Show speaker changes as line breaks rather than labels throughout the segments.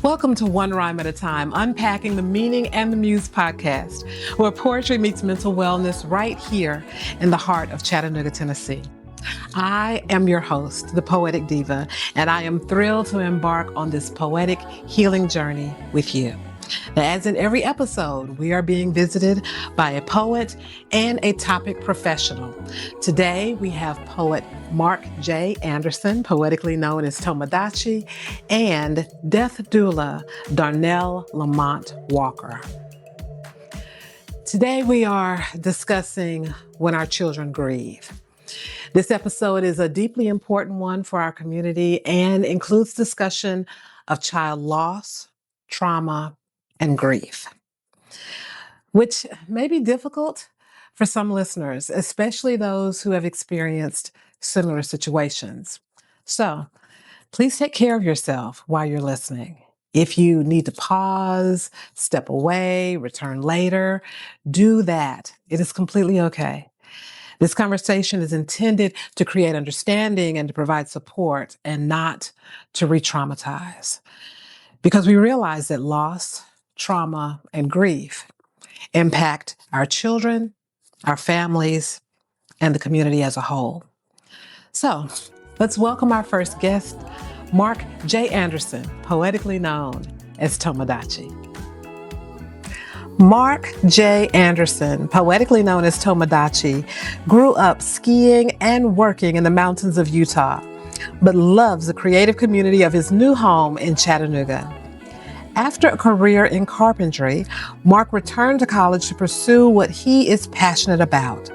Welcome to One Rhyme at a Time, Unpacking the Meaning and the Muse podcast, where poetry meets mental wellness right here in the heart of Chattanooga, Tennessee. I am your host, the Poetic Diva, and I am thrilled to embark on this poetic healing journey with you. Now, as in every episode, we are being visited by a poet and a topic professional. Today, we have poet Mark J. Anderson, poetically known as Tomodachi, and death doula Darnell Lamont Walker. Today, we are discussing When Our Children Grieve. This episode is a deeply important one for our community and includes discussion of child loss, trauma, and grief, which may be difficult for some listeners, especially those who have experienced similar situations. So please take care of yourself while you're listening. If you need to pause, step away, return later, do that. It is completely okay. This conversation is intended to create understanding and to provide support and not to re-traumatize. Because we realize that loss, trauma, and grief impact our children, our families, and the community as a whole. So let's welcome our first guest, Mark J. Anderson, poetically known as Tomodachi. Mark J. Anderson, poetically known as Tomodachi, grew up skiing and working in the mountains of Utah, but loves the creative community of his new home in Chattanooga. After a career in carpentry, Mark returned to college to pursue what he is passionate about,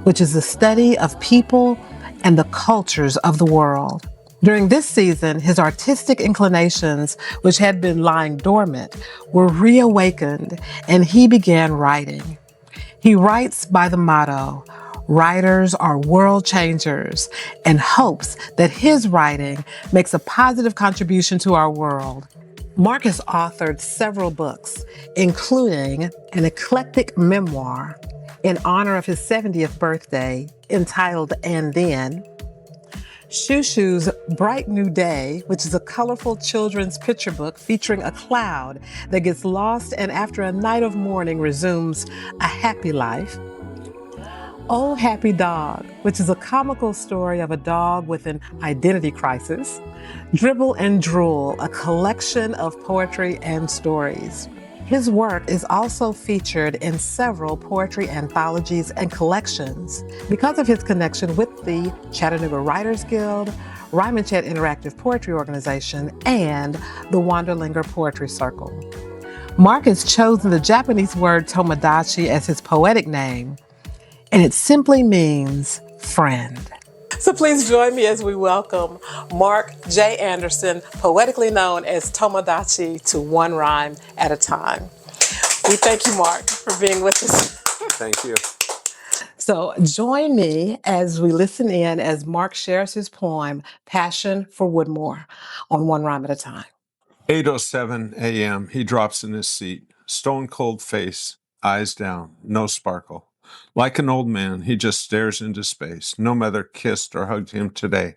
which is the study of people and the cultures of the world. During this season, his artistic inclinations, which had been lying dormant, were reawakened, and he began writing. He writes by the motto, "Writers are world changers," and hopes that his writing makes a positive contribution to our world. Mark has authored several books, including an eclectic memoir in honor of his 70th birthday entitled And Then, Shushu's Bright New Day, which is a colorful children's picture book featuring a cloud that gets lost and after a night of mourning resumes a happy life, Oh Happy Dog, which is a comical story of a dog with an identity crisis, Dribble and Drool, a collection of poetry and stories. His work is also featured in several poetry anthologies and collections because of his connection with the Chattanooga Writers Guild, Rhyme and Chat Interactive Poetry Organization, and the Wanderlinger Poetry Circle. Mark has chosen the Japanese word Tomodachi as his poetic name, and it simply means friend. So please join me as we welcome Mark J. Anderson, poetically known as Tomodachi, to One Rhyme at a Time. We thank you, Mark, for being with us.
Thank you.
So join me as we listen in as Mark shares his poem, Passion for Woodmore, on One Rhyme at a Time.
8:07 a.m. He drops in his seat, stone cold face, eyes down, no sparkle. Like an old man, he just stares into space. No mother kissed or hugged him today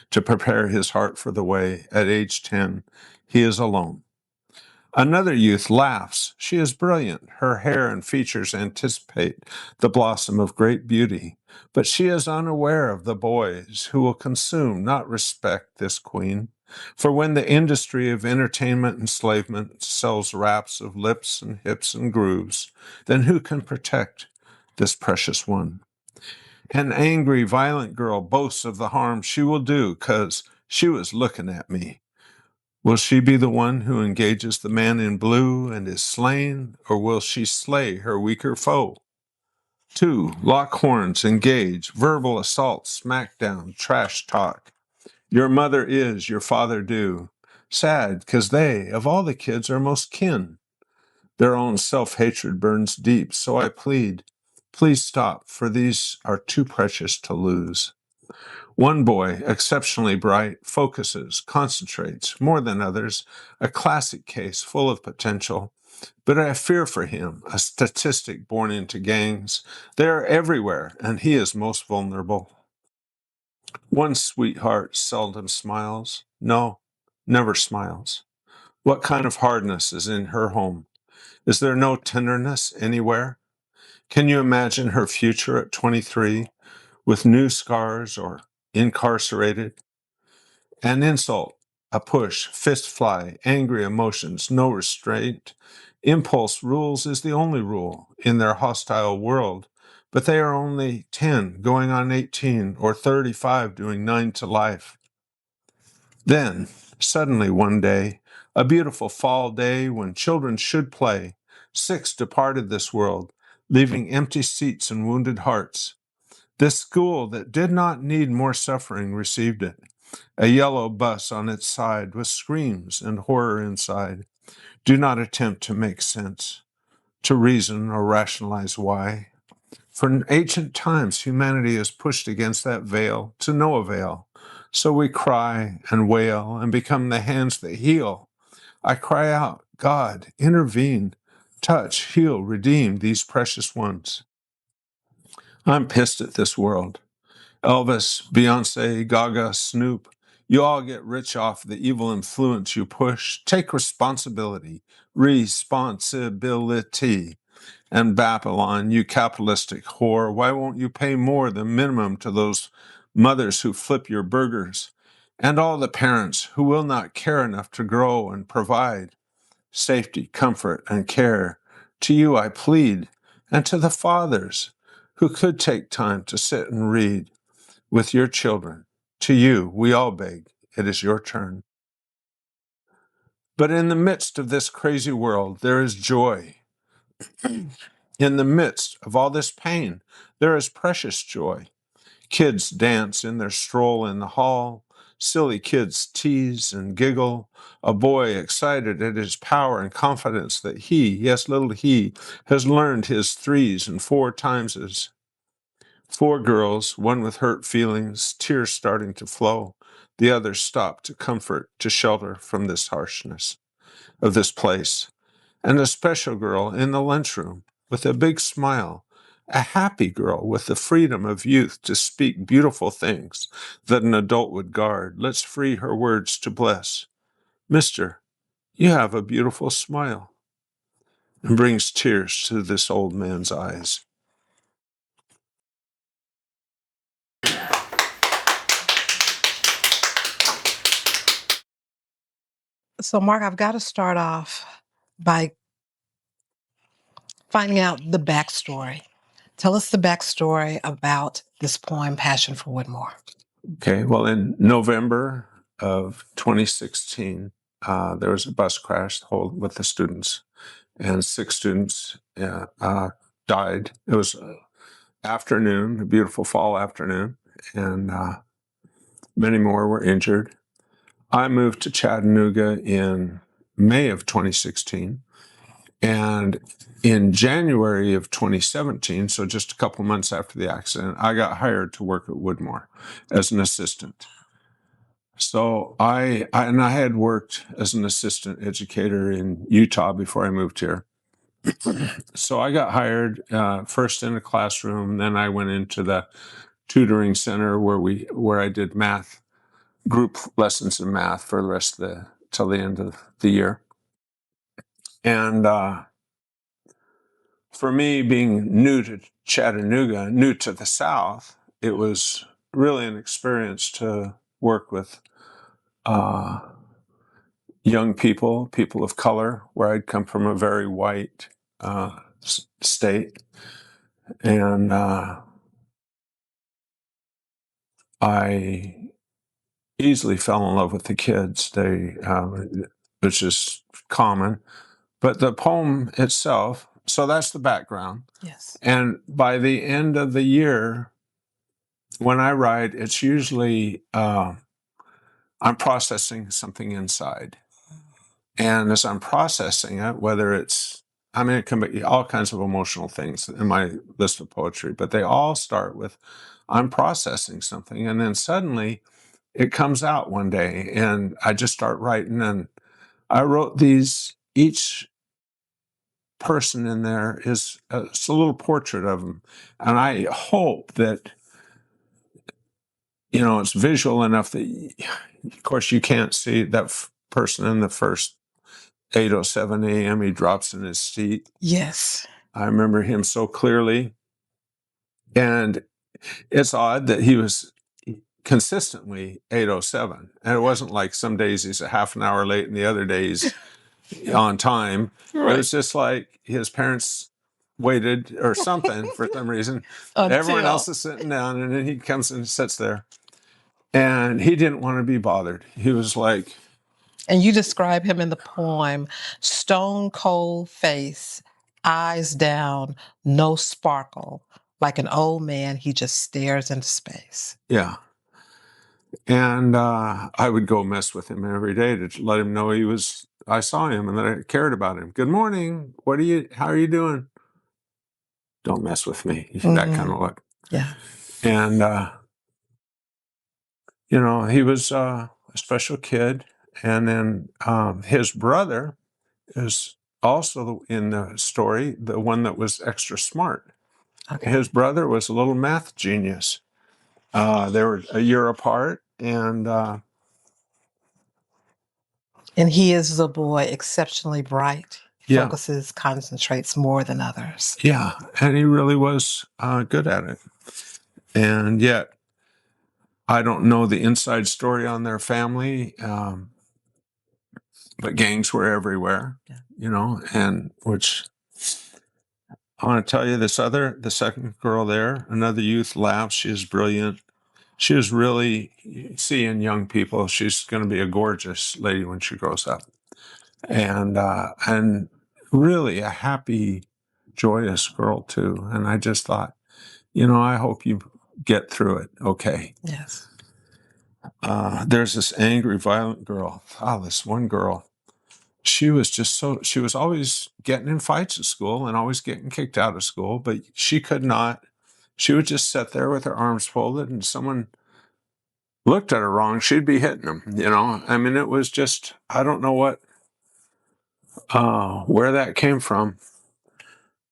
to prepare his heart for the way. At age 10, he is alone. Another youth laughs. She is brilliant. Her hair and features anticipate the blossom of great beauty. But she is unaware of the boys who will consume, not respect, this queen. For when the industry of entertainment enslavement sells wraps of lips and hips and grooves, then who can protect this precious one? An angry, violent girl boasts of the harm she will do 'cause she was looking at me. Will she be the one who engages the man in blue and is slain, or will she slay her weaker foe? 2. Lock horns, engage, verbal assault, smackdown, trash talk. Your mother is, your father do. Sad, 'cause they, of all the kids, are most kin. Their own self-hatred burns deep, so I plead, please stop, for these are too precious to lose. One boy, exceptionally bright, focuses, concentrates, more than others, a classic case full of potential. But I fear for him, a statistic born into gangs. They are everywhere, and he is most vulnerable. One sweetheart seldom smiles. No, never smiles. What kind of hardness is in her home? Is there no tenderness anywhere? Can you imagine her future at 23 with new scars or incarcerated? An insult, a push, fist fly, angry emotions, no restraint. Impulse rules is the only rule in their hostile world, but they are only 10, going on 18, or 35, doing 9 to life. Then, suddenly one day, a beautiful fall day when children should play, 6 departed this world, leaving empty seats and wounded hearts. This school that did not need more suffering received it. A yellow bus on its side with screams and horror inside. Do not attempt to make sense, to reason or rationalize why. For in ancient times, humanity is pushed against that veil to no avail. So we cry and wail and become the hands that heal. I cry out, God, intervene, touch, heal, redeem these precious ones. I'm pissed at this world. Elvis, Beyonce, Gaga, Snoop, you all get rich off the evil influence you push. Take responsibility. Responsibility. And Babylon, you capitalistic whore, why won't you pay more than minimum to those mothers who flip your burgers? And all the parents who will not care enough to grow and provide safety, comfort, and care. To you I plead, and to the fathers who could take time to sit and read with your children. To you, we all beg, it is your turn. But in the midst of this crazy world, there is joy. In the midst of all this pain, there is precious joy. Kids dance in their stroll in the hall. Silly kids tease and giggle. A boy excited at his power and confidence that he, yes, little he, has learned his 3s and 4 timeses. 4 girls, one with hurt feelings, tears starting to flow. The others stop to comfort, to shelter from this harshness of this place. And a special girl in the lunchroom with a big smile, a happy girl with the freedom of youth to speak beautiful things that an adult would guard. Let's free her words to bless. Mister, you have a beautiful smile, and brings tears to this old man's eyes.
So, Mark, I've got to start off by finding out the backstory. Tell us the backstory about this poem, Passion for Woodmore.
Okay, well, in November of 2016, there was a bus crash with the students, and 6 students died. It was afternoon, a beautiful fall afternoon, and many more were injured. I moved to Chattanooga in May of 2016, and in January of 2017, so just a couple months after the accident, I got hired to work at Woodmore as an assistant. So I had worked as an assistant educator in Utah before I moved here. So I got hired first in a classroom, then I went into the tutoring center where I did math, group lessons in math for the rest of till the end of the year. And for me, being new to Chattanooga, new to the South, it was really an experience to work with young people, people of color, where I'd come from a very white state. And I easily fell in love with the kids. Which is common. But the poem itself, so that's the background.
Yes.
And by the end of the year, when I write, it's usually I'm processing something inside. And as I'm processing it, it can be all kinds of emotional things in my list of poetry, but they all start with I'm processing something. And then suddenly it comes out one day and I just start writing. And I wrote these, each person in there is it's a little portrait of them. And I hope that, it's visual enough that, of course, you can't see that person in the first 8:07 a.m., he drops in his seat.
Yes.
I remember him so clearly. And it's odd that he was consistently 8:07. And it wasn't like some days he's a half an hour late and the other days on time.
Right.
It was just like his parents waited or something for some reason. Everyone else is sitting down, and then he comes and sits there. And he didn't want to be bothered. He was like,
And you describe him in the poem, stone cold face, eyes down, no sparkle. Like an old man, he just stares into space.
yeah. And I would go mess with him every day to let him know I saw him and that I cared about him. Good morning. How are you doing? Don't mess with me. That kind of look.
Yeah.
And, he was a special kid. And then his brother is also in the story, the one that was extra smart.
Okay.
His brother was a little math genius. They were a year apart, and
he is a boy exceptionally bright.
Yeah.
Focuses, concentrates more than others.
Yeah, and he really was good at it. And yet, I don't know the inside story on their family, but gangs were everywhere, and which I want to tell you, the second girl there, another youth laughs. She is brilliant. She is really, seeing young people, she's going to be a gorgeous lady when she grows up. And really a happy, joyous girl too. And I just thought, I hope you get through it. Okay.
Yes.
There's this angry, violent girl. This one girl, she was always getting in fights at school and always getting kicked out of school, but she could not, she would just sit there with her arms folded, and someone looked at her wrong, she'd be hitting them, I mean, it was just, I don't know where that came from,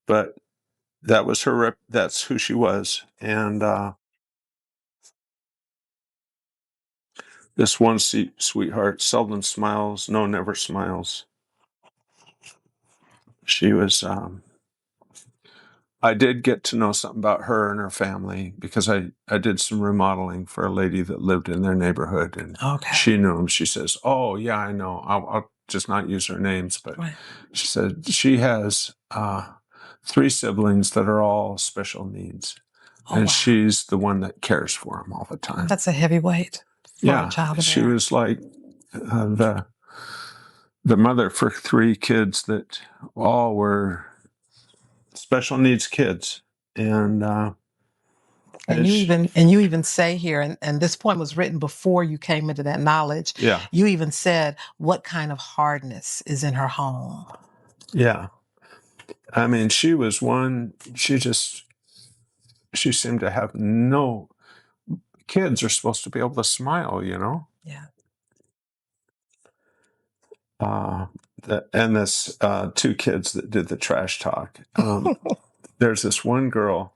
but that was that's who she was. And this one sweetheart seldom smiles, no, never smiles. She was, I did get to know something about her and her family because I did some remodeling for a lady that lived in their neighborhood, and she knew him. She says, "Oh yeah, I know. I'll just not use her names," but she said she has 3 siblings that are all special needs, and she's the one that cares for them all the time.
That's a heavy weight for a child to
she
bear.
was like the mother for 3 kids that all were special needs kids. And
you even say here, and this poem was written before you came into that knowledge.
Yeah.
You even said what kind of hardness is in her home.
Yeah. I mean, she was one, she seemed to have no, kids are supposed to be able to smile,
Yeah.
And this 2 kids that did the trash talk. There's this one girl.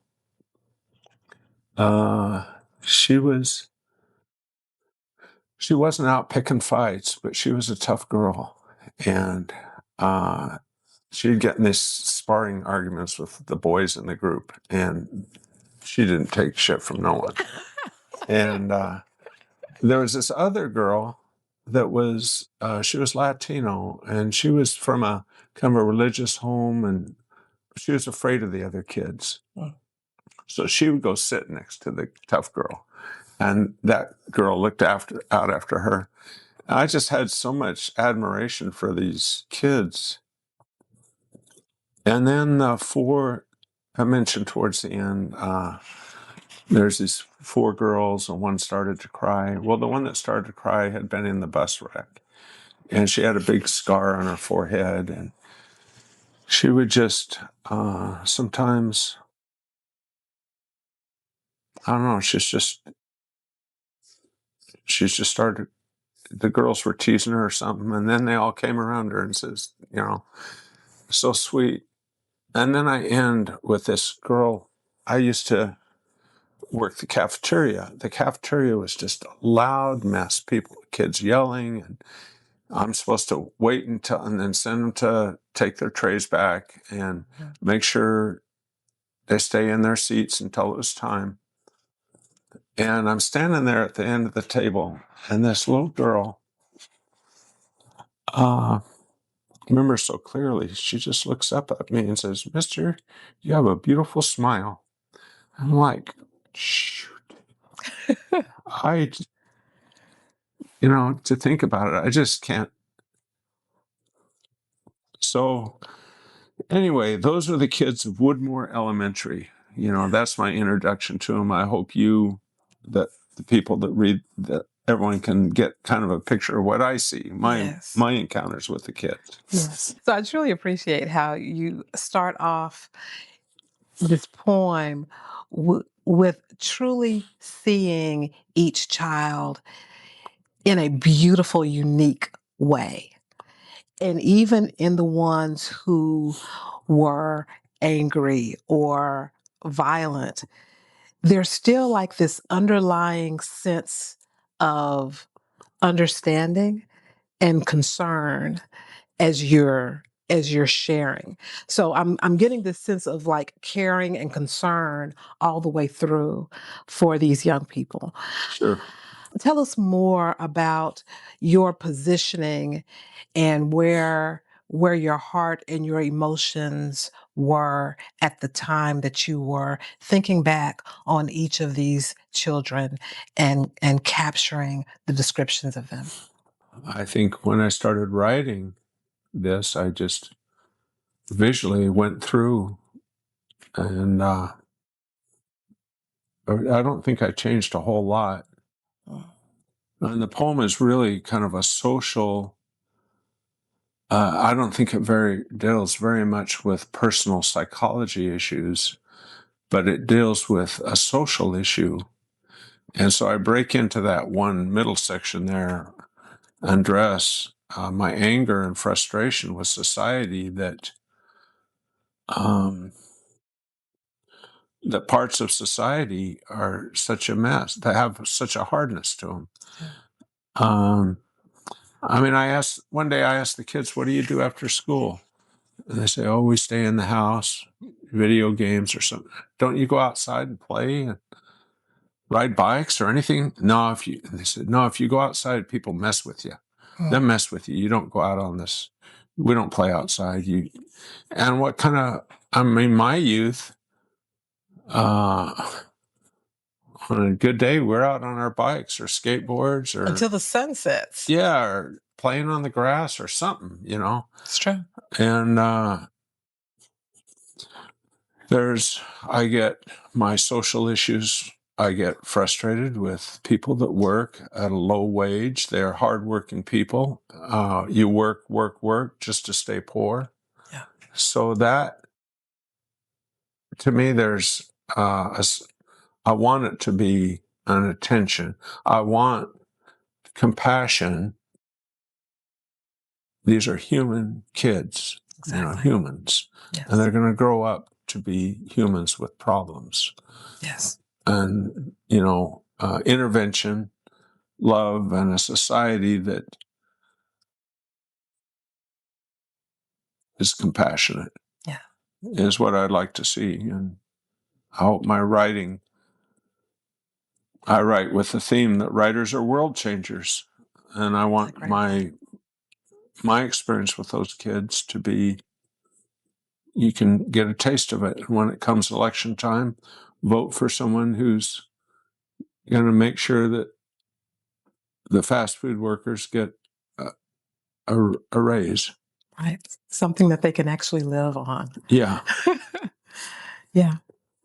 She wasn't out picking fights, but she was a tough girl, and she'd get in these sparring arguments with the boys in the group, and she didn't take shit from no one. And there was this other girl that was, she was Latino, and she was from a kind of a religious home, and she was afraid of the other kids. So she would go sit next to the tough girl, and that girl looked out after her. I just had so much admiration for these kids. And then the 4, I mentioned towards the end, there's these 4 girls, and one started to cry. Well, the one that started to cry had been in the bus wreck, and she had a big scar on her forehead, and she would just sometimes, I don't know, she's just started, the girls were teasing her or something, and then they all came around her and says, so sweet. And then I end with this girl. I used to work the cafeteria. The cafeteria was just a loud mess, kids yelling, I'm supposed to wait until, and then send them to take their trays back and make sure they stay in their seats until it was time. And I'm standing there at the end of the table, and this little girl, remember so clearly, she just looks up at me and says, "Mister, you have a beautiful smile." I'm like, shoot. To think about it, I just can't. So anyway, those are the kids of Woodmore Elementary. That's my introduction to them. I hope that the people that read, that everyone can get kind of a picture of what I see, my encounters with the kids.
Yes. So I truly appreciate how you start off this poem with truly seeing each child in a beautiful, unique way. And even in the ones who were angry or violent, there's still like this underlying sense of understanding and concern as you're sharing. So I'm getting this sense of like caring and concern all the way through for these young people.
Sure.
Tell us more about your positioning and where your heart and your emotions were at the time that you were thinking back on each of these children and capturing the descriptions of them.
I think when I started writing this, I just visually went through, and I don't think I changed a whole lot. And the poem is really kind of a social. I don't think it deals very much with personal psychology issues, but it deals with a social issue. And so I break into that one middle section there, undress my anger and frustration with society that that parts of society are such a mess. They have such a hardness to them. I mean, one day I asked the kids, "What do you do after school?" And they say, "Oh, we stay in the house, video games or something." "Don't you go outside and play and ride bikes or anything?" "No, they said, no, if you go outside, people mess with you. They mess with you. You don't go out on this. We don't play outside." And my youth, on a good day, we're out on our bikes or skateboards or
Until the sun sets.
yeah, or playing on the grass or something,
It's true.
And I get my social issues. I get frustrated with people that work at a low wage. They're hardworking people. You work just to stay poor.
Yeah.
So that, to me, I want it to be an attention. I want compassion. These are human kids,
Exactly.
humans,
Yes.
and they're going to grow up to be humans with problems.
Yes.
And, intervention, love, and a society that is compassionate is what I'd like to see. And I hope I write with the theme that writers are world changers. And I want my experience with those kids to be, you can get a taste of it. When it comes election time, vote for someone who's going to make sure that the fast food workers get a raise.
Right. Something that they can actually live on.
Yeah.
Yeah.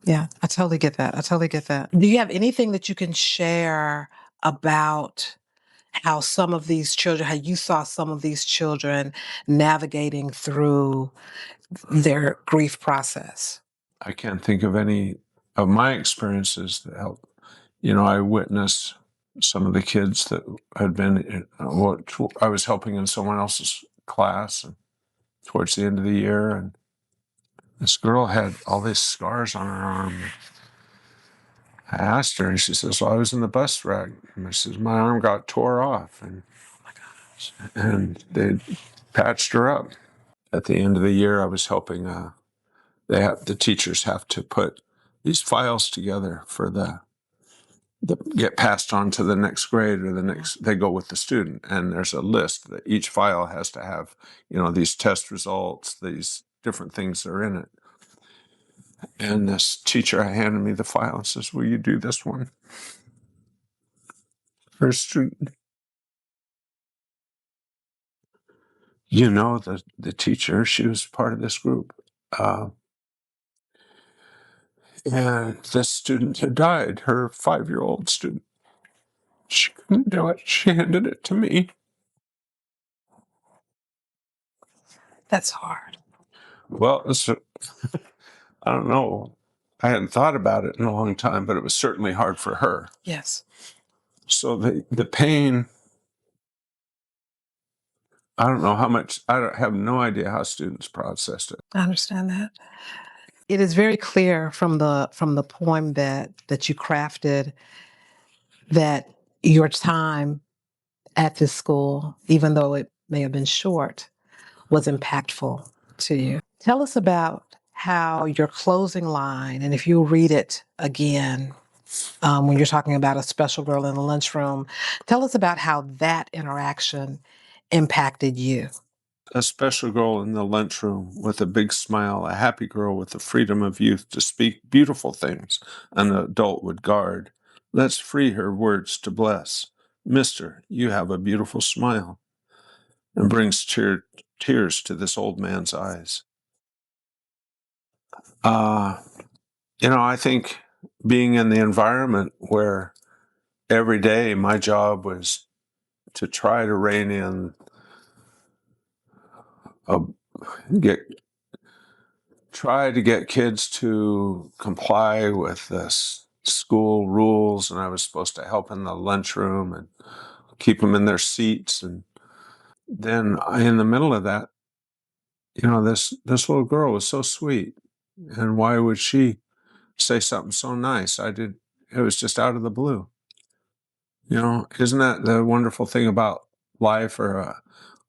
Yeah. I totally get that. Do you have anything that you can share about how you saw some of these children navigating through their grief process?
I can't think of any of my experiences that help. I witnessed some of the kids that had been, I was helping in someone else's class and towards the end of the year, and this girl had all these scars on her arm. I asked her, and she says, "Well, I was in the bus wreck." And I says, "My arm got tore off." And and they patched her up. At the end of the year, I was helping. The teachers have to put these files together for the get passed on to the next grade or the next. They go with the student, and there's a list that each file has to have. These test results, these different things that are in it. And this teacher handed me the file and says, "Will you do this one for a student?" The teacher, she was part of this group. And this student had died, her 5-year-old student. She couldn't do it. She handed it to me.
That's hard.
Well, I don't know. I hadn't thought about it in a long time, but it was certainly hard for her.
Yes.
So the pain, I don't know how much, I have no idea how students processed it.
I understand that. It is very clear from the poem that you crafted that your time at this school, even though it may have been short, was impactful to you. Tell us about how your closing line, and if you'll read it again, when you're talking about a special girl in the lunchroom, tell us about how that interaction impacted you.
A special girl in the lunchroom with a big smile, a happy girl with the freedom of youth to speak beautiful things an adult would guard. Let's free her words to bless. Mister, you have a beautiful smile. And brings tears to this old man's eyes. I think being in the environment where every day my job was to try to rein in try to get kids to comply with the school rules, and I was supposed to help in the lunchroom and keep them in their seats. And then in the middle of that, this little girl was so sweet, and why would she say something so nice? It was just out of the blue. Isn't that the wonderful thing about life or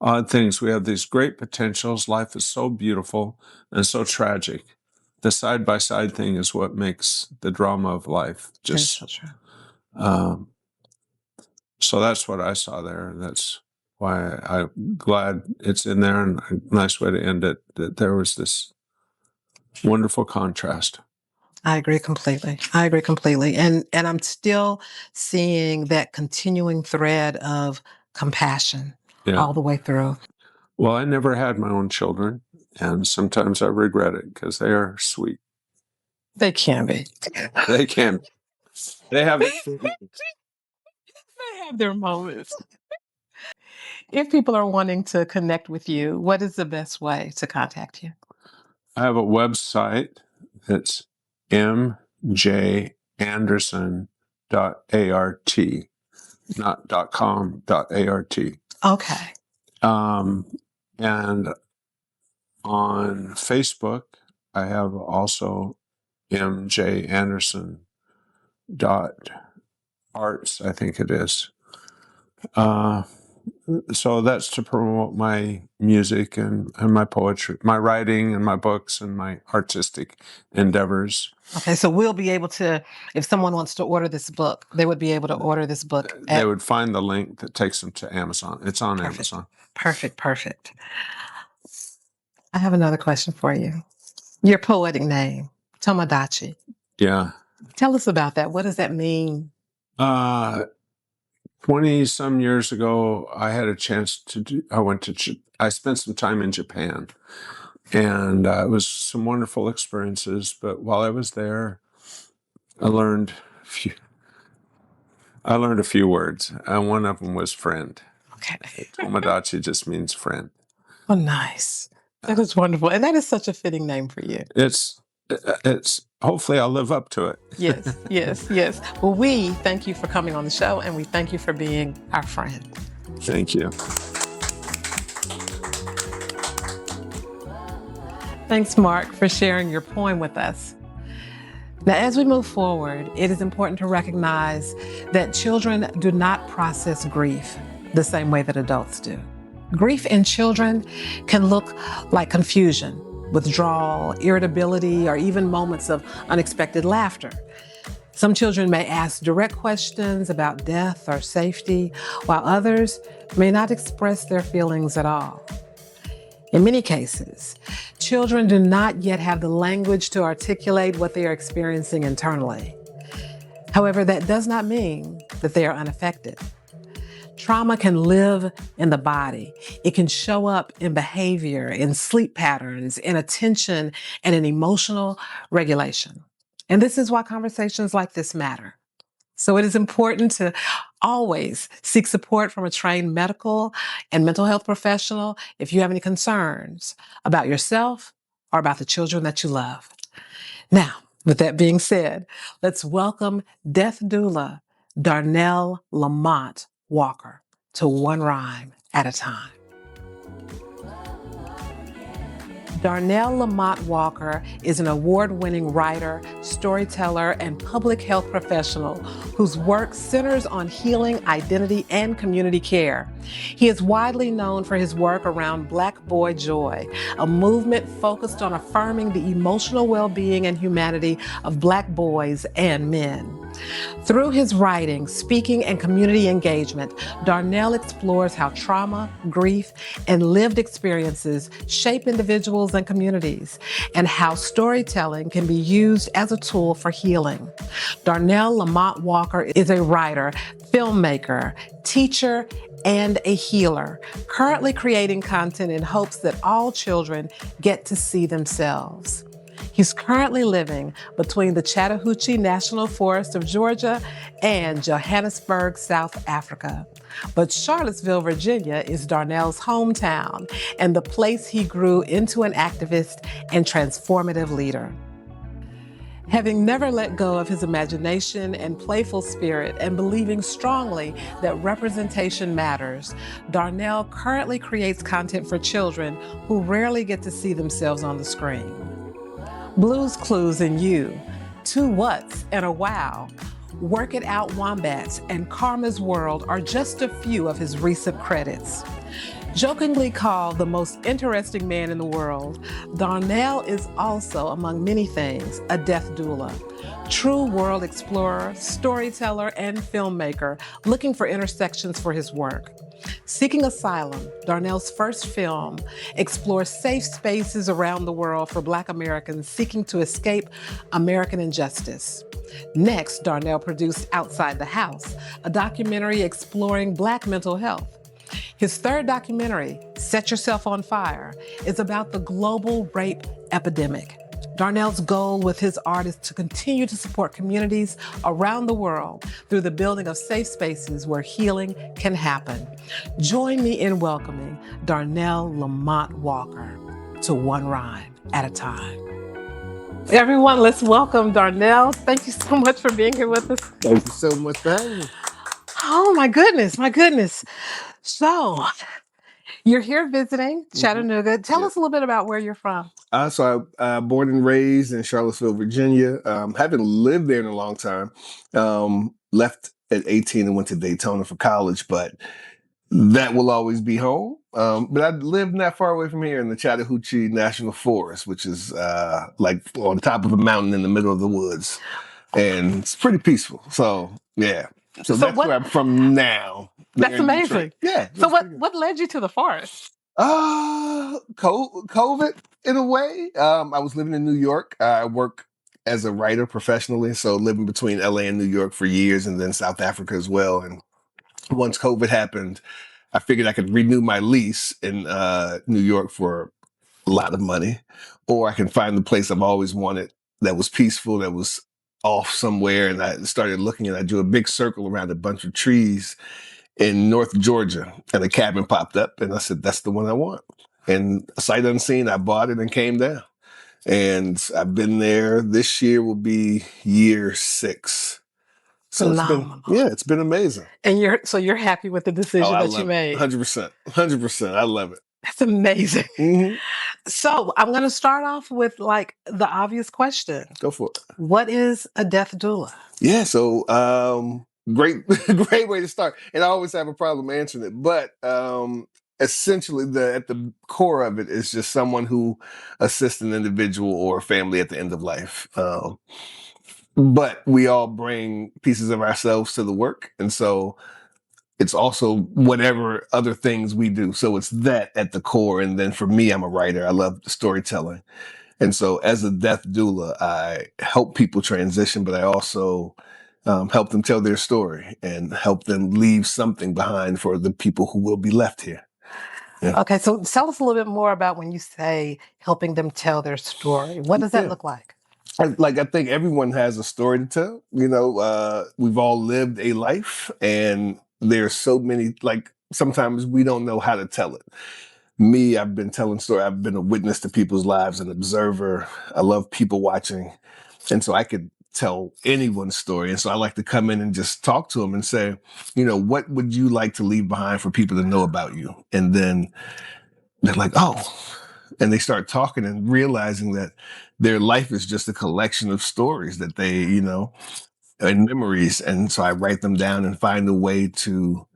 odd things? We have these great potentials. Life is so beautiful and so tragic. The side-by-side thing is what makes the drama of life just
so true.
So that's what I saw there. That's why I'm glad it's in there, and a nice way to end it, that there was this wonderful contrast.
I agree completely. And I'm still seeing that continuing thread of compassion all the way through.
Well, I never had my own children, and sometimes I regret it because they are sweet.
They can be.
They can. They have
They have their moments. If people are wanting to connect with you, what is the best way to contact you?
I have a website that's mjanderson.art, not .com, .art.
Okay.
And on Facebook, I have also mjanderson.arts, I think it is. So that's to promote my music and my poetry, my writing and my books and my artistic endeavors.
Okay, so we'll be able to, if someone wants to order this book, they would be able to order this book.
They would find the link that takes them to Amazon. It's on Amazon.
Perfect. I have another question for you. Your poetic name, Tomodachi.
Yeah.
Tell us about that. What does that mean?
20 some years ago, I had a chance I spent some time in Japan, and it was some wonderful experiences. But while I was there, I learned a few words, and one of them was friend.
Okay.
Tomodachi just means friend.
Oh, nice. That is wonderful. And that is such a fitting name for you.
It's hopefully I'll live up to it.
Yes. Well, we thank you for coming on the show, and we thank you for being our friend.
Thank you.
Thanks, Mark, for sharing your poem with us. Now, as we move forward, it is important to recognize that children do not process grief the same way that adults do. Grief in children can look like confusion, withdrawal, irritability, or even moments of unexpected laughter. Some children may ask direct questions about death or safety, while others may not express their feelings at all. In many cases, children do not yet have the language to articulate what they are experiencing internally. However, that does not mean that they are unaffected. Trauma can live in the body. It can show up in behavior, in sleep patterns, in attention, and in emotional regulation. And this is why conversations like this matter. So it is important to always seek support from a trained medical and mental health professional if you have any concerns about yourself or about the children that you love. Now, with that being said, let's welcome death doula Darnell Lamont Walker to One Rhyme at a Time. Darnell Lamont Walker is an award-winning writer, storyteller, and public health professional whose work centers on healing, identity, and community care. He is widely known for his work around Black Boy Joy, a movement focused on affirming the emotional well-being and humanity of Black boys and men. Through his writing, speaking, and community engagement, Darnell explores how trauma, grief, and lived experiences shape individuals and communities, and how storytelling can be used as a tool for healing. Darnell Lamont Walker is a writer, filmmaker, teacher, and a healer, currently creating content in hopes that all children get to see themselves. He's currently living between the Chattanooga National Forest of Georgia and Johannesburg, South Africa. But Charlottesville, Virginia is Darnell's hometown and the place he grew into an activist and transformative leader. Having never let go of his imagination and playful spirit and believing strongly that representation matters, Darnell currently creates content for children who rarely get to see themselves on the screen. Blues Clues and You, Two Whats and a Wow, Work It Out Wombats, and Karma's World are just a few of his recent credits. Jokingly called the most interesting man in the world, Darnell is also, among many things, a death doula, true world explorer, storyteller, and filmmaker looking for intersections for his work. Seeking Asylum, Darnell's first film, explores safe spaces around the world for Black Americans seeking to escape American injustice. Next, Darnell produced Outside the House, a documentary exploring Black mental health. His third documentary, Set Yourself on Fire, is about the global rape epidemic. Darnell's goal with his art is to continue to support communities around the world through the building of safe spaces where healing can happen. Join me in welcoming Darnell Lamont Walker to One Rhyme at a Time. Everyone, let's welcome Darnell. Thank you so much for being here with us.
Thank you so much for having me.
Oh my goodness, my goodness. So, you're here visiting Chattanooga. Tell us a little bit about where you're from.
So I born and raised in Charlottesville, Virginia. Haven't lived there in a long time. Left at 18 and went to Daytona for college, but that will always be home. But I lived not far away from here in the Chattahoochee National Forest, which is like on top of a mountain in the middle of the woods. And it's pretty peaceful. So, yeah. So that's where I'm from now.
That's amazing.
Yeah.
So what led you to the forest?
COVID in a way. I was living in New York. I work as a writer professionally, so living between LA and New York for years, and then South Africa as well. And once COVID happened, I figured I could renew my lease in New York for a lot of money, or I can find the place I've always wanted that was peaceful, that was off somewhere. And I started looking, and I drew a big circle around a bunch of trees in North Georgia, and a cabin popped up, and I said, that's the one I want. And sight unseen, I bought it and came down. And I've been there. This year will be year 6. So it's been amazing.
And you're happy with the decision that you made?
100%. I love it.
That's amazing.
Mm-hmm.
So I'm going to start off with like the obvious question.
Go for it.
What is a death doula?
Yeah. So great, great way to start. And I always have a problem answering it. But essentially, at the core of it is just someone who assists an individual or family at the end of life. But we all bring pieces of ourselves to the work. And so it's also whatever other things we do. So it's that at the core. And then for me, I'm a writer. I love storytelling. And so as a death doula, I help people transition, but I also help them tell their story and help them leave something behind for the people who will be left here. Yeah.
Okay, so tell us a little bit more about when you say helping them tell their story. What does that look like?
I think everyone has a story to tell. We've all lived a life, and there's so many, like, sometimes we don't know how to tell it. Me, I've been telling story. I've been a witness to people's lives, an observer. I love people watching. And so I could tell anyone's story. And so I like to come in and just talk to them and say, what would you like to leave behind for people to know about you? And then they're like, oh, and they start talking and realizing that their life is just a collection of stories that they, and memories. And so I write them down and find a way to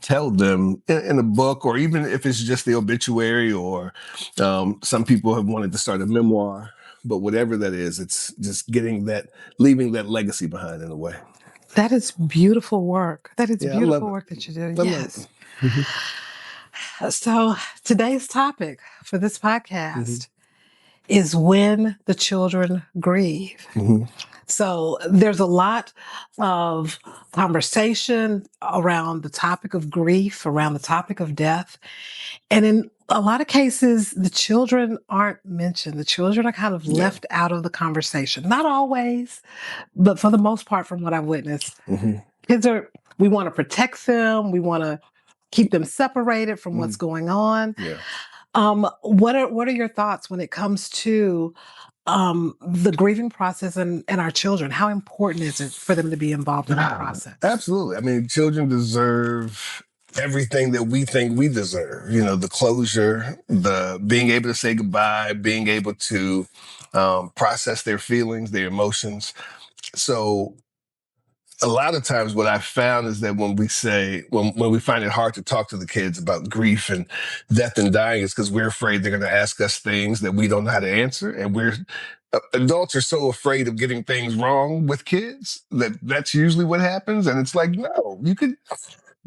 tell them in a book, or even if it's just the obituary, or some people have wanted to start a memoir, but whatever that is, it's just leaving that legacy behind in a way.
That is beautiful work. That is beautiful work that you do.
I
Yes. So today's topic for this podcast is when the children grieve. So there's a lot of conversation around the topic of grief, around the topic of death. And in a lot of cases, the children aren't mentioned. The children are kind of left out of the conversation. Not always, but for the most part, from what I've witnessed, kids we want to protect them. We want to keep them separated from what's going on. What are your thoughts when it comes to the grieving process and our children? How important is it for them to be involved in that process?
Absolutely. I mean, children deserve everything that we think we deserve. The closure, the being able to say goodbye, being able to process their feelings, their emotions. So a lot of times what I've found is that when we find it hard to talk to the kids about grief and death and dying, is because we're afraid they're going to ask us things that we don't know how to answer. And adults are so afraid of getting things wrong with kids that's usually what happens. And it's like, no, you could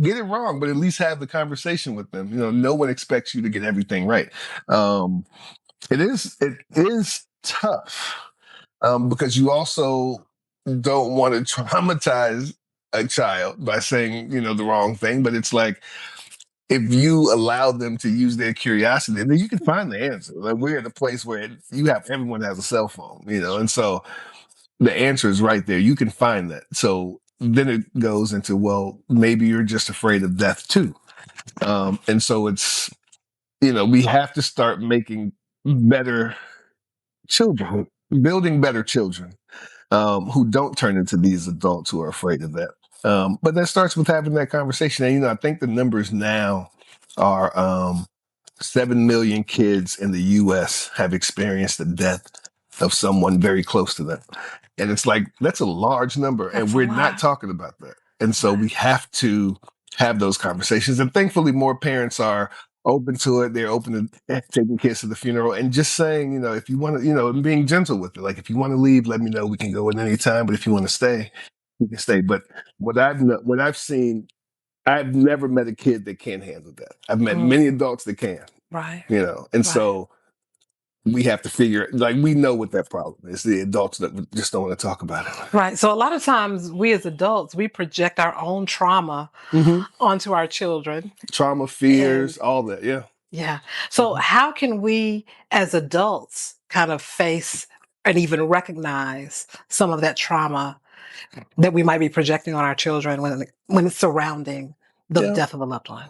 get it wrong, but at least have the conversation with them. No one expects you to get everything right. It is tough because you also don't want to traumatize a child by saying, the wrong thing. But it's like, if you allow them to use their curiosity, then you can find the answer. Like, we're in a place where everyone has a cell phone, and so the answer is right there. You can find that. So then it goes into, well, maybe you're just afraid of death too. And so it's, we have to start making better children, building better children. Who don't turn into these adults who are afraid of that. But that starts with having that conversation. And, I think the numbers now are 7 million kids in the U.S. have experienced the death of someone very close to them. And it's like, that's a large number. And we're not talking about that. And so we have to have those conversations. And thankfully, more parents are open to it. They're open to taking kids to the funeral and just saying, if you want to, and being gentle with it. Like, if you want to leave, let me know. We can go at any time. But if you want to stay, you can stay. But what I've seen, I've never met a kid that can't handle that. I've met many adults that can.
Right.
And so we have to figure, like, we know what that problem is. The adults that just don't want to talk about it.
Right. So a lot of times we as adults, we project our own trauma onto our children.
Trauma, fears, all that. Yeah.
Yeah. So how can we as adults kind of face and even recognize some of that trauma that we might be projecting on our children when it's surrounding the death of a loved one?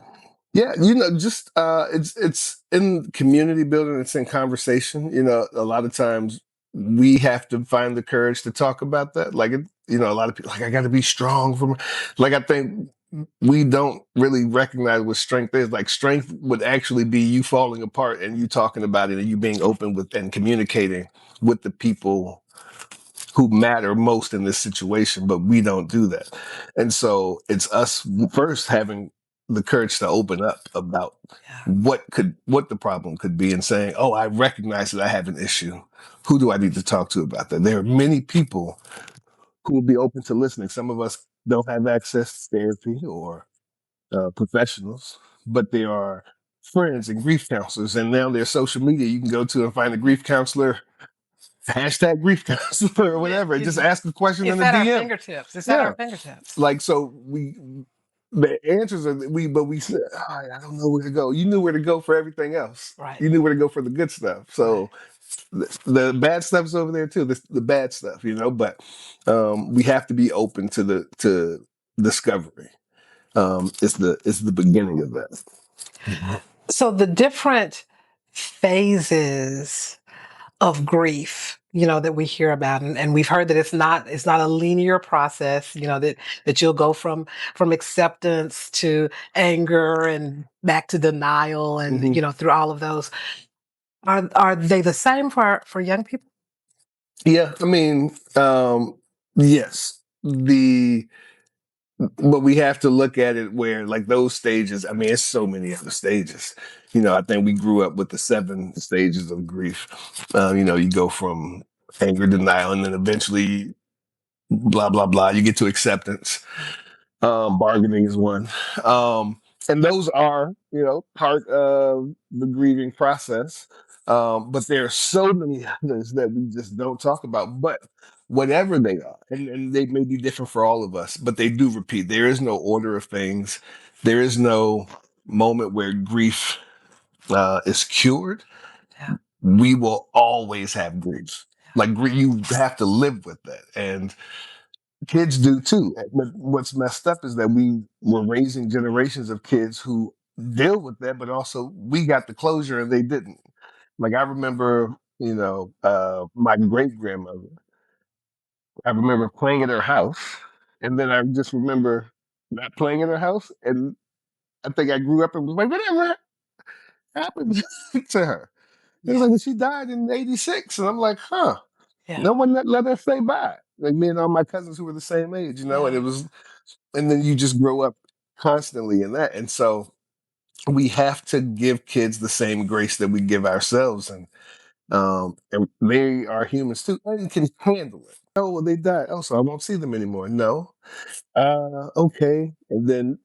Yeah, just it's in community building, it's in conversation. A lot of times we have to find the courage to talk about that. Like, a lot of people, like, I got to be strong I think we don't really recognize what strength is. Like, strength would actually be you falling apart and you talking about it and you being open with and communicating with the people who matter most in this situation, but we don't do that. And so it's us first having the courage to open up about what the problem could be, and saying, oh, I recognize that I have an issue. Who do I need to talk to about that? There are many people who will be open to listening. Some of us don't have access to therapy or professionals, but there are friends and grief counselors. And now there's social media you can go to and find a grief counselor, hashtag grief counselor or whatever, and just ask a question in
It's
the
at our
DM.
fingertips. It's at
Yeah.
our fingertips.
Like, so the answers are, but we said, "Oh, I don't know where to go." You knew where to go for everything else.
Right.
You knew where to go for the good stuff. So the bad stuff's over there too. The bad stuff, but we have to be open to discovery. It's the beginning of that.
So the different phases of grief, that we hear about, and we've heard that it's not a linear process, that you'll go from acceptance to anger and back to denial, and through all of those. Are they the same for young people?
Yeah, I mean, yes. But we have to look at it where, like, those stages, I mean, it's so many other stages. I think we grew up with the 7 stages of grief. You go from anger, denial, and then eventually blah, blah, blah. You get to acceptance. Bargaining is one. And those are, part of the grieving process. But there are so many others that we just don't talk about. But whatever they are, and they may be different for all of us, but they do repeat. There is no order of things. There is no moment where grief is cured.
Yeah.
We will always have grief. Like, you have to live with that. And kids do too. But what's messed up is that we're raising generations of kids who deal with that, but also we got the closure and they didn't. Like, I remember, my great grandmother. I remember playing at her house, and then I just remember not playing at her house, and I think I grew up and was like, whatever happened to her? It was like, she died in '86, and I'm like, huh.
Yeah.
No one let her say bye. Like, me and all my cousins who were the same age, and it was, and then you just grow up constantly in that. And so we have to give kids the same grace that we give ourselves. And they are humans too, and can handle it. Oh, well, they died. Oh, so I won't see them anymore. No. Okay. And then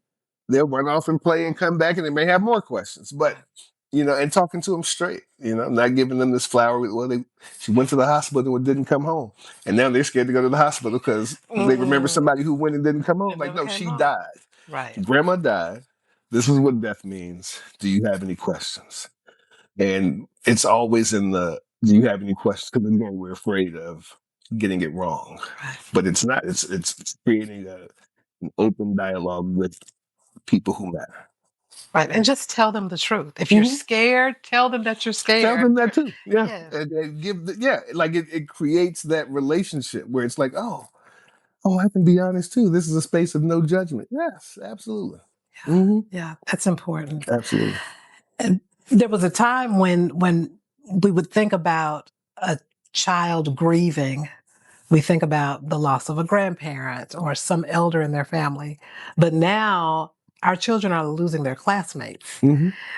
they'll run off and play and come back, and they may have more questions. But and talking to them straight, not giving them this flower. Well, she went to the hospital and didn't come home, and now they're scared to go to the hospital because they remember somebody who went and didn't come home. Like, no, she died.
Right.
Grandma died. This is what death means. Do you have any questions? And it's always in the, do you have any questions? Because again, we're afraid of getting it wrong, but it's not. It's creating an open dialogue with people who matter.
Right. And just tell them the truth. If you're scared, tell them that you're scared.
Tell them that too. Yeah.
Yes.
And like it creates that relationship where it's like, oh, I can be honest too. This is a space of no judgment. Yes, absolutely.
Yeah, that's important.
Absolutely.
And there was a time when we would think about a child grieving, we think about the loss of a grandparent or some elder in their family. But now our children are losing their classmates.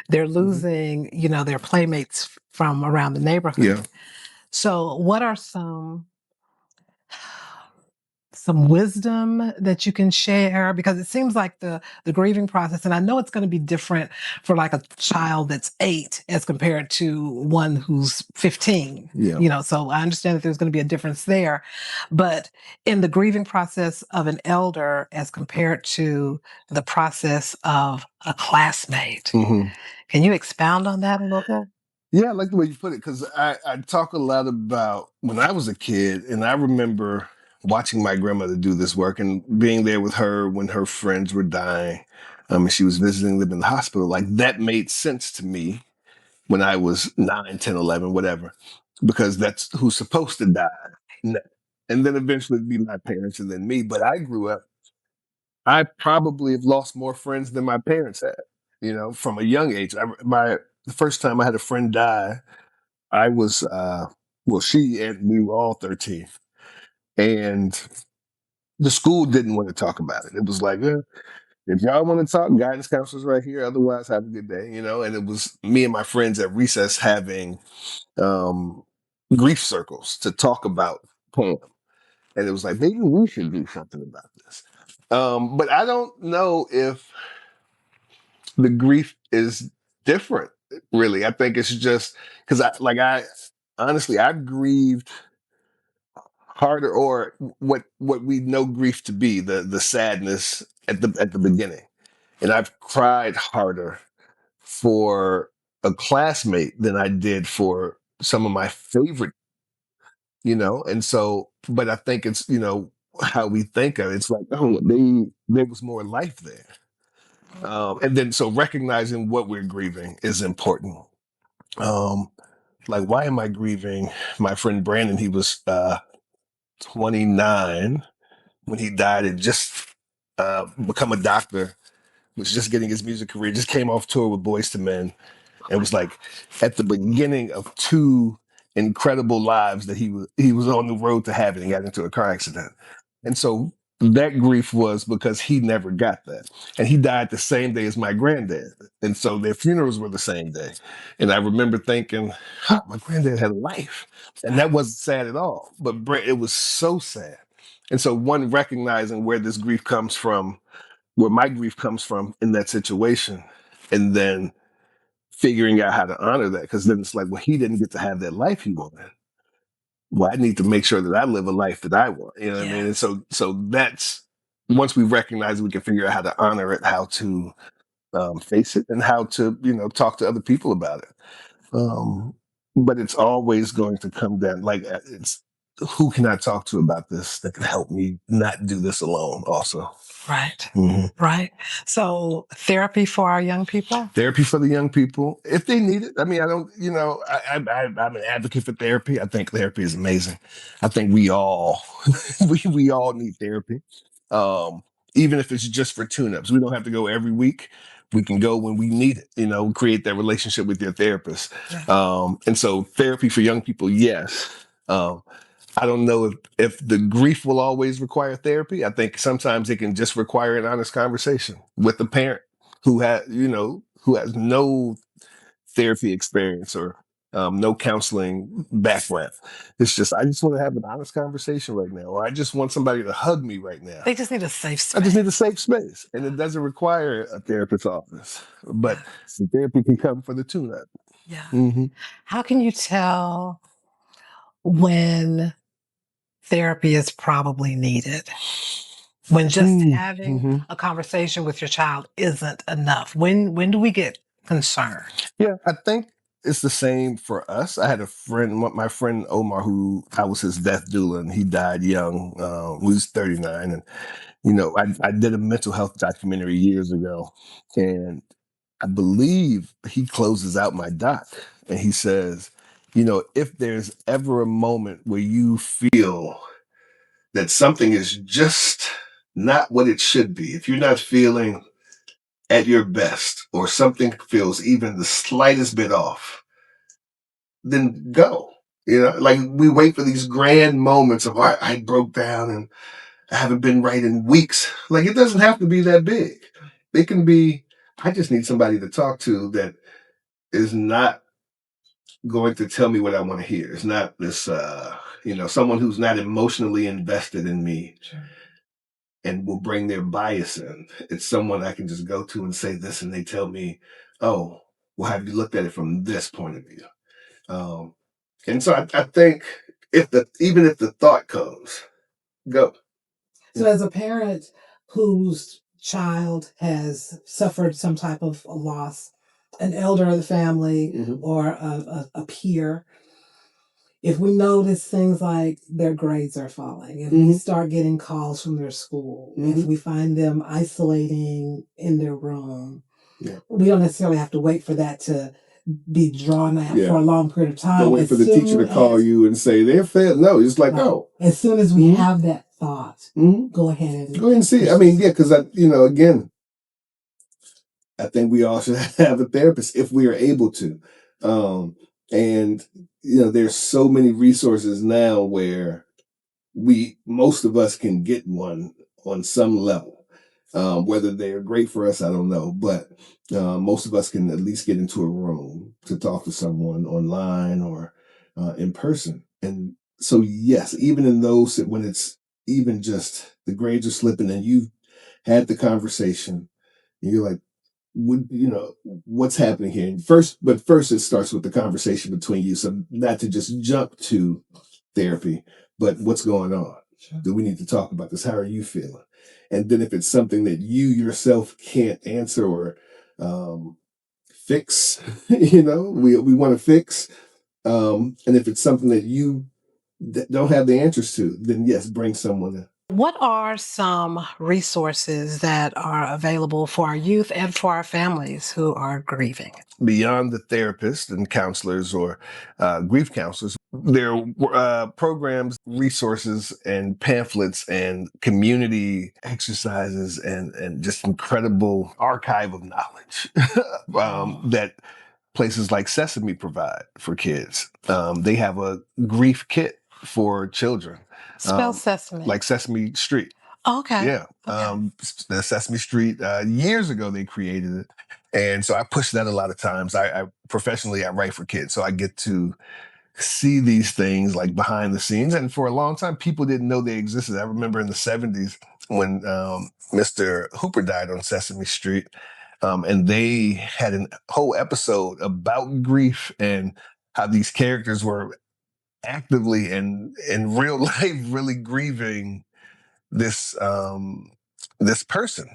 They're losing, their playmates from around the neighborhood.
Yeah.
So what are some wisdom that you can share? Because it seems like the grieving process, and I know it's going to be different for like a child that's 8 as compared to one who's 15.
Yeah.
So I understand that there's going to be a difference there. But in the grieving process of an elder as compared to the process of a classmate, can you expound on that a little bit?
Yeah, I like the way you put it, because I talk a lot about when I was a kid, and I remember watching my grandmother do this work and being there with her when her friends were dying. And she was visiting them in the hospital. Like, that made sense to me when I was 9, 10, 11, whatever, because that's who's supposed to die. And then eventually it'd be my parents and then me. But I grew up, I probably have lost more friends than my parents had, from a young age. The first time I had a friend die, I was, she and we were all 13. And the school didn't want to talk about it. It was like, if y'all want to talk, guidance counselors right here. Otherwise, have a good day, you know. And it was me and my friends at recess having grief circles to talk about poem. And it was like, maybe we should do something about this. But I don't know if the grief is different, really. I think it's just because I honestly, I've grieved harder, or what we know grief to be, the sadness at the beginning. And I've cried harder for a classmate than I did for some of my favorite, you know. And so, but I think it's, you know, how we think of it. It's like, oh, there was more life there. And then so recognizing what we're grieving is important. Like, why am I grieving my friend Brandon? He was 29 when he died, and just become a doctor, was just getting his music career, just came off tour with Boyz II Men, and was like at the beginning of two incredible lives that he was on the road to having. He got into a car accident. And so that grief was because he never got that. And he died the same day as my granddad. And so their funerals were the same day. And I remember thinking, huh, my granddad had a life. And that wasn't sad at all. But it was so sad. And so one recognizing where this grief comes from, where my grief comes from in that situation, and then figuring out how to honor that. Because then it's like, well, he didn't get to have that life he wanted. Well, I need to make sure that I live a life that I want. You know what I mean? And so that's, once we recognize it, we can figure out how to honor it, how to face it, and how to, you know, talk to other people about it. But it's always going to come down, like, it's who can I talk to about this that can help me not do this alone also.
Right.
Mm-hmm.
Right. So therapy for our young people?
Therapy for the young people, if they need it. I mean, I don't, you know, I'm an advocate for therapy. I think therapy is amazing. I think we all, we all need therapy. Even if it's just for tune-ups. We don't have to go every week. We can go when we need it, you know, create that relationship with your therapist.
Yeah.
And so therapy for young people, yes. I don't know if the grief will always require therapy. I think sometimes it can just require an honest conversation with the parent who has no therapy experience or no counseling background. It's just, I just want to have an honest conversation right now, or I just want somebody to hug me right now.
They just need a safe space.
I just need a safe space, and it doesn't require a therapist's office, but the therapy can come for the tune-up.
Yeah.
Mm-hmm.
How can you tell when therapy is probably needed? When just having a conversation with your child isn't enough? When do we get concerned?
Yeah, I think it's the same for us. I had a friend, my friend Omar, who I was his death doula, and he died young. He was 39. And, you know, I did a mental health documentary years ago, and I believe he closes out my doc, and he says, you know, if there's ever a moment where you feel that something is just not what it should be, if you're not feeling at your best, or something feels even the slightest bit off, then go. You know, like, we wait for these grand moments of, I broke down and I haven't been right in weeks. Like, it doesn't have to be that big. It can be, I just need somebody to talk to that is not going to tell me what I want to hear. It's not this, someone who's not emotionally invested in me.
Sure.
And will bring their bias in. It's someone I can just go to and say this, and they tell me, oh, well, have you looked at it from this point of view? And so I think even if the thought comes, go.
So as a parent whose child has suffered some type of a loss, an elder of the family or a peer, if we notice things like their grades are falling, if we start getting calls from their school, if we find them isolating in their room, we don't necessarily have to wait for that to be drawn out for a long period of time.
Don't wait for the teacher to call you and say they're failed. No, it's like, oh.
As soon as we have that thought, go ahead and
see it. I mean, yeah, because again, I think we all should have a therapist if we are able to. And, there's so many resources now where most of us can get one on some level. Whether they're great for us, I don't know, but most of us can at least get into a room to talk to someone online or in person. And so, yes, even in those, when it's even just the grades are slipping and you've had the conversation, and you're like, what's happening here? And first it starts with the conversation between you. So not to just jump to therapy, but what's going on? Sure. Do we need to talk about this? How are you feeling? And then if it's something that you yourself can't answer or fix, we want to fix. And if it's something that you don't have the answers to, then yes, bring someone in.
What are some resources that are available for our youth and for our families who are grieving?
Beyond the therapists and counselors or grief counselors, there are programs, resources, and pamphlets and community exercises and just incredible archive of knowledge that places like Sesame provide for kids. They have a grief kit for children.
Spell Sesame.
Like Sesame Street.
Okay.
Yeah.
Okay.
The Sesame Street, years ago they created it. And so I push that a lot of times. I professionally, I write for kids. So I get to see these things like behind the scenes. And for a long time, people didn't know they existed. I remember in the 70s when Mr. Hooper died on Sesame Street. And they had a whole episode about grief and how these characters were actively and in real life really grieving this person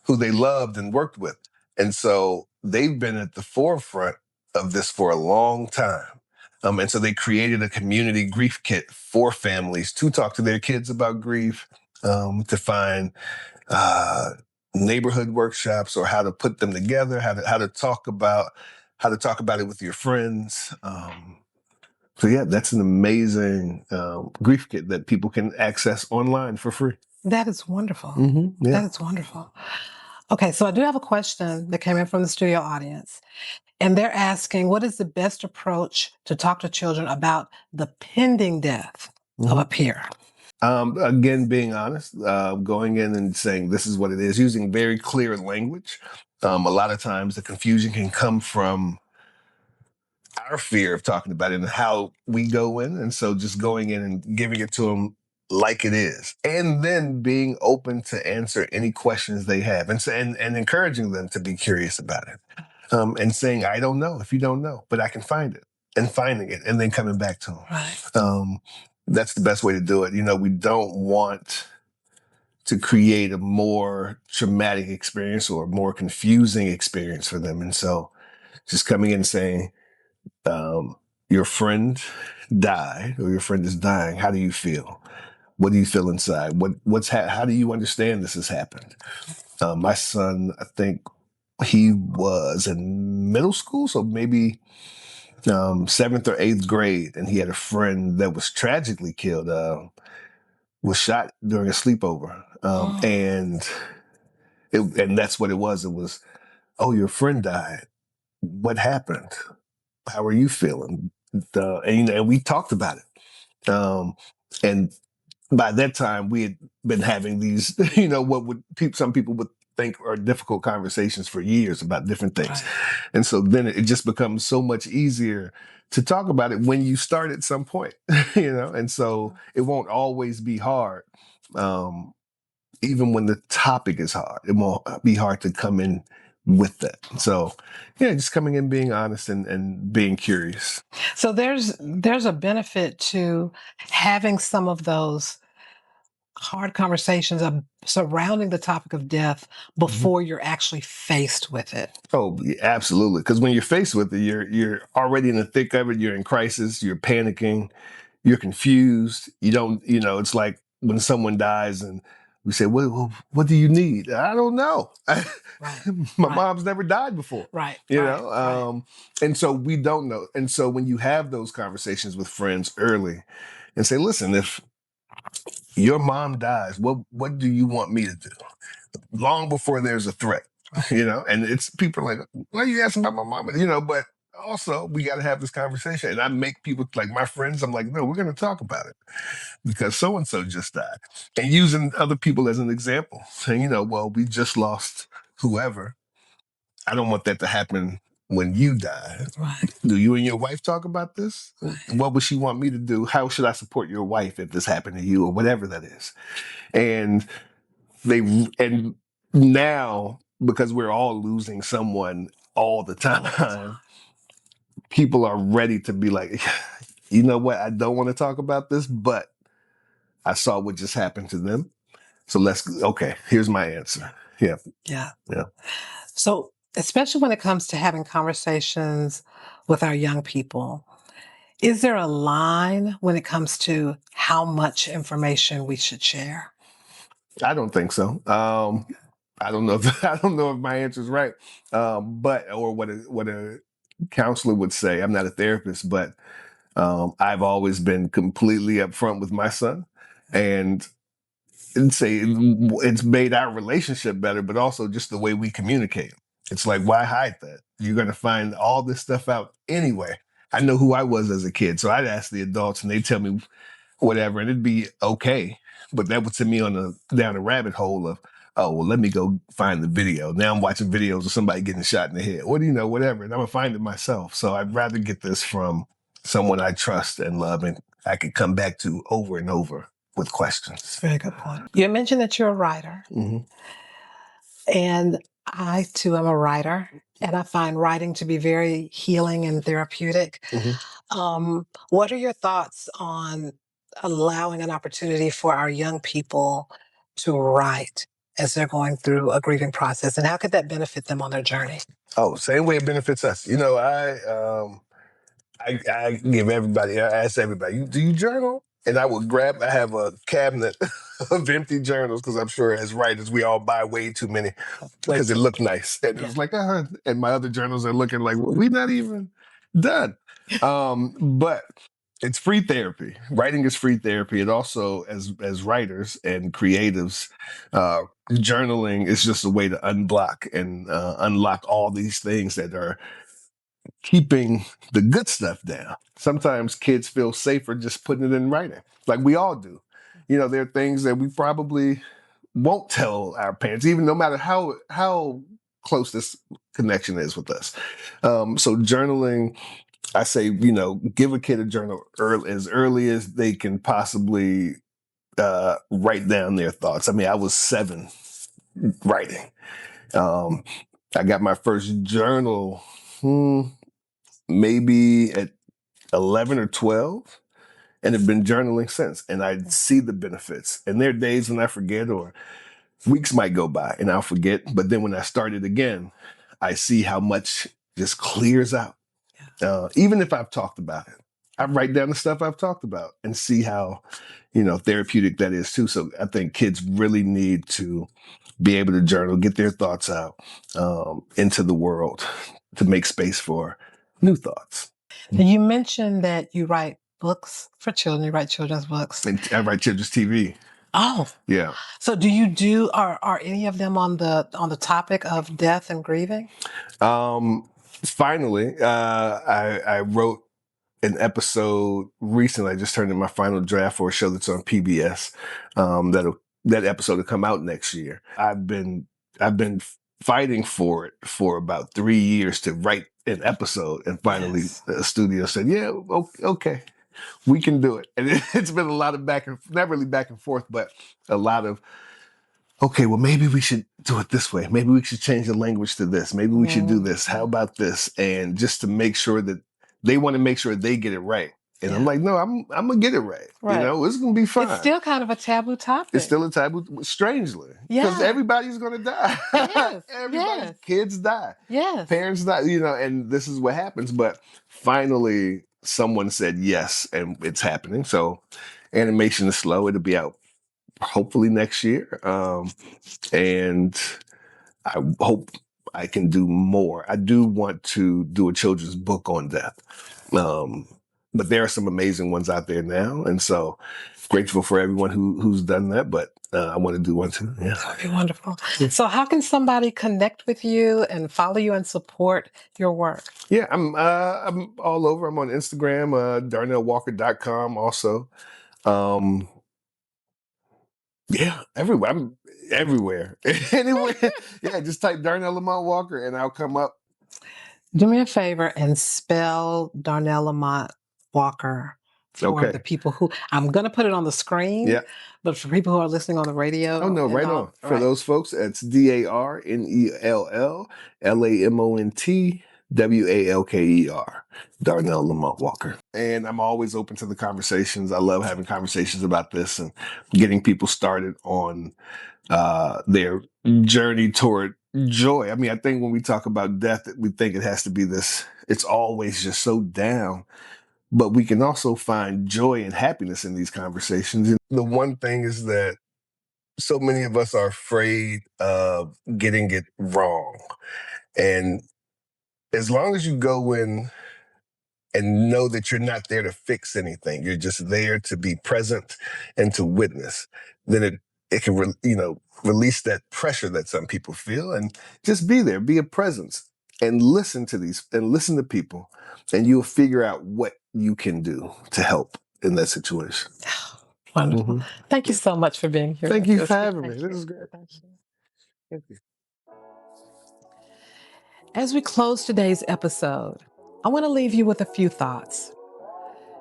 who they loved and worked with. And so they've been at the forefront of this for a long time. And so they created a community grief kit for families to talk to their kids about grief, to find neighborhood workshops or how to put them together, how to talk about it with your friends. So yeah, that's an amazing grief kit that people can access online for free.
That is wonderful.
Mm-hmm, yeah.
That is wonderful. Okay, so I do have a question that came in from the studio audience, and they're asking, what is the best approach to talk to children about the pending death of a peer?
Again, being honest, going in and saying this is what it is, using very clear language. A lot of times the confusion can come from our fear of talking about it and how we go in. And so just going in and giving it to them like it is. And then being open to answer any questions they have and encouraging them to be curious about it. And saying, I don't know if you don't know, but I can find it, and finding it and then coming back to them.
Right.
That's the best way to do it. We don't want to create a more traumatic experience or a more confusing experience for them. And so just coming in and saying, your friend died or your friend is dying. How do you feel? What do you feel inside? How do you understand this has happened? My son, I think he was in middle school, so maybe 7th or 8th grade, and he had a friend that was tragically killed, was shot during a sleepover. And that's what it was. It was, oh, your friend died. What happened? How are you feeling? And we talked about it. And by that time, we had been having these, some people would think are difficult conversations for years about different things.
Right.
And so then it just becomes so much easier to talk about it when you start at some point, and so it won't always be hard. Even when the topic is hard, it won't be hard to come in with that. So yeah, just coming in, being honest and being curious.
So there's a benefit to having some of those hard conversations surrounding the topic of death before you're actually faced with it.
Oh, yeah, absolutely. Because when you're faced with it, you're already in the thick of it. You're in crisis. You're panicking. You're confused. You don't. It's like when someone dies and we say, what do you need? I don't know.
Right.
My
Right.
mom's never died before.
Right.
Right. And so we don't know. And so when you have those conversations with friends early and say, listen, if your mom dies, what do you want me to do? Long before there's a threat, and it's people are like, why are you asking about my mom? But also we got to have this conversation. And I make people like my friends, I'm like, no, we're going to talk about it because so and so just died. And using other people as an example, saying, well, we just lost whoever. I don't want that to happen when you die.
Right.
Do you and your wife talk about this?
Right.
What would she want me to do? How should I support your wife if this happened to you or whatever that is? And and now, because we're all losing someone all the time, people are ready to be like, you know what? I don't want to talk about this, but I saw what just happened to them. So here's my answer. Yeah.
Yeah.
Yeah.
So, especially when it comes to having conversations with our young people, is there a line when it comes to how much information we should share?
I don't think so. I don't know if my answer is right. Or what a counselor would say. I'm not a therapist, but I've always been completely upfront with my son, and say it's made our relationship better, but also just the way we communicate. It's like, why hide that? You're going to find all this stuff out anyway. I know who I was as a kid, so I'd ask the adults, and they'd tell me whatever, and it'd be okay. But that would send me down a rabbit hole of, oh, well, let me go find the video. Now I'm watching videos of somebody getting shot in the head. What do you know? Whatever, and I'm gonna find it myself. So I'd rather get this from someone I trust and love, and I could come back to over and over with questions.
Very good point. You mentioned that you're a writer, and I too am a writer, and I find writing to be very healing and therapeutic. What are your thoughts on allowing an opportunity for our young people to write as they're going through a grieving process, and how could that benefit them on their journey?
Oh, same way it benefits us. I give everybody, I ask everybody, do you journal? And I have a cabinet of empty journals because I'm sure as writers, we all buy way too many because it looked nice. And it was like, and my other journals are looking like, well, we're not even done. But it's free therapy. Writing is free therapy. It also, as writers and creatives, journaling is just a way to unblock and unlock all these things that are keeping the good stuff down. Sometimes kids feel safer just putting it in writing, like we all do. There are things that we probably won't tell our parents, even no matter how close this connection is with us. So journaling, I say, give a kid a journal as early as they can possibly write down their thoughts. I mean, I was 7 writing. I got my first journal maybe at 11 or 12, and have been journaling since. And I see the benefits. And there are days when I forget, or weeks might go by and I'll forget. But then when I start it again, I see how much just clears out. Even if I've talked about it, I write down the stuff I've talked about and see how, therapeutic that is too. So I think kids really need to be able to journal, get their thoughts out into the world to make space for new thoughts.
And you mentioned that you write books for children. You write children's books.
And I write children's TV.
Oh,
yeah.
So are any of them on the topic of death and grieving?
Finally, I wrote an episode recently. I just turned in my final draft for a show that's on PBS. That episode will come out next year. I've been fighting for it for about 3 years to write an episode, and finally the studio said, "Yeah, okay, we can do it." And it's been a lot of not really back and forth, but a lot of, okay, well, maybe we should do it this way. Maybe we should change the language to this. Maybe we should do this. How about this? And just to make sure that they want to make sure they get it right. And I'm like, no, I'm gonna get it right. It's gonna be fine.
It's still kind of a taboo topic.
It's still a taboo, strangely, because everybody's gonna die.
Yes.
Kids die.
Yes.
Parents die. And this is what happens. But finally, someone said yes, and it's happening. So animation is slow. It'll be out hopefully next year. And I hope I can do more. I do want to do a children's book on death. But there are some amazing ones out there now. And so grateful for everyone who's done that. But I want to do one too. Yeah.
That'd be wonderful. So how can somebody connect with you and follow you and support your work?
Yeah, I'm all over. I'm on Instagram, darnellwalker.com also. Yeah, everywhere. I'm everywhere. Anywhere. Yeah, just type Darnell Lamont Walker and I'll come up.
Do me a favor and spell Darnell Lamont Walker for the people who, I'm going to put it on the screen,
Yeah.
but for people who are listening on the radio.
Oh, no, right on. For those folks, it's DarnellLamontWalker. Darnell Lamont Walker. And I'm always open to the conversations. I love having conversations about this and getting people started on their journey toward joy. I mean, I think when we talk about death, we think it has to be this, it's always just so down. But we can also find joy and happiness in these conversations. And the one thing is that so many of us are afraid of getting it wrong. And as long as you go in and know that you're not there to fix anything, you're just there to be present and to witness, then it can release that pressure that some people feel, and just be there, be a presence, and listen to people, and you'll figure out what you can do to help in that situation.
Wonderful. Mm-hmm. Thank you so much for being here.
Thank you for having me. This is great. Thank you.
As we close today's episode, I want to leave you with a few thoughts.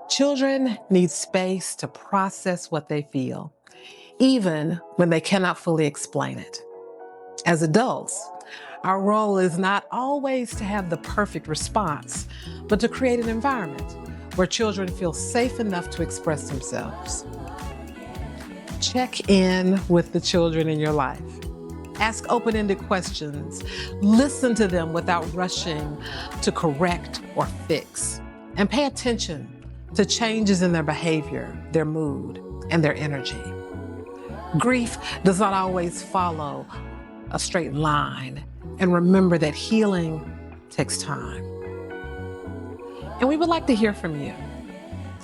Children need space to process what they feel, even when they cannot fully explain it. As adults, our role is not always to have the perfect response, but to create an environment where children feel safe enough to express themselves. Check in with the children in your life. Ask open-ended questions. Listen to them without rushing to correct or fix. And pay attention to changes in their behavior, their mood, and their energy. Grief does not always follow a straight line. And remember that healing takes time. And we would like to hear from you.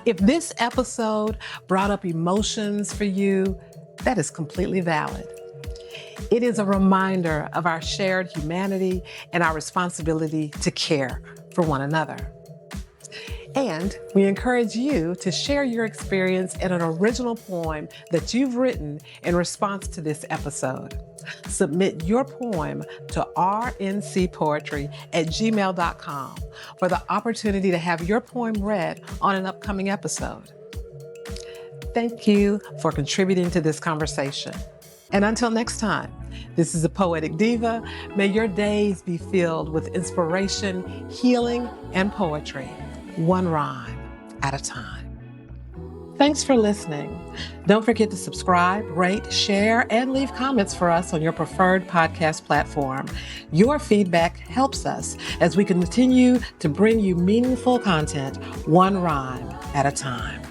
If this episode brought up emotions for you, that is completely valid. It is a reminder of our shared humanity and our responsibility to care for one another. And we encourage you to share your experience in an original poem that you've written in response to this episode. Submit your poem to RNCPoetry@gmail.com for the opportunity to have your poem read on an upcoming episode. Thank you for contributing to this conversation. And until next time, this is a Poetic Diva. May your days be filled with inspiration, healing, and poetry, one rhyme at a time. Thanks for listening. Don't forget to subscribe, rate, share, and leave comments for us on your preferred podcast platform. Your feedback helps us as we continue to bring you meaningful content, one rhyme at a time.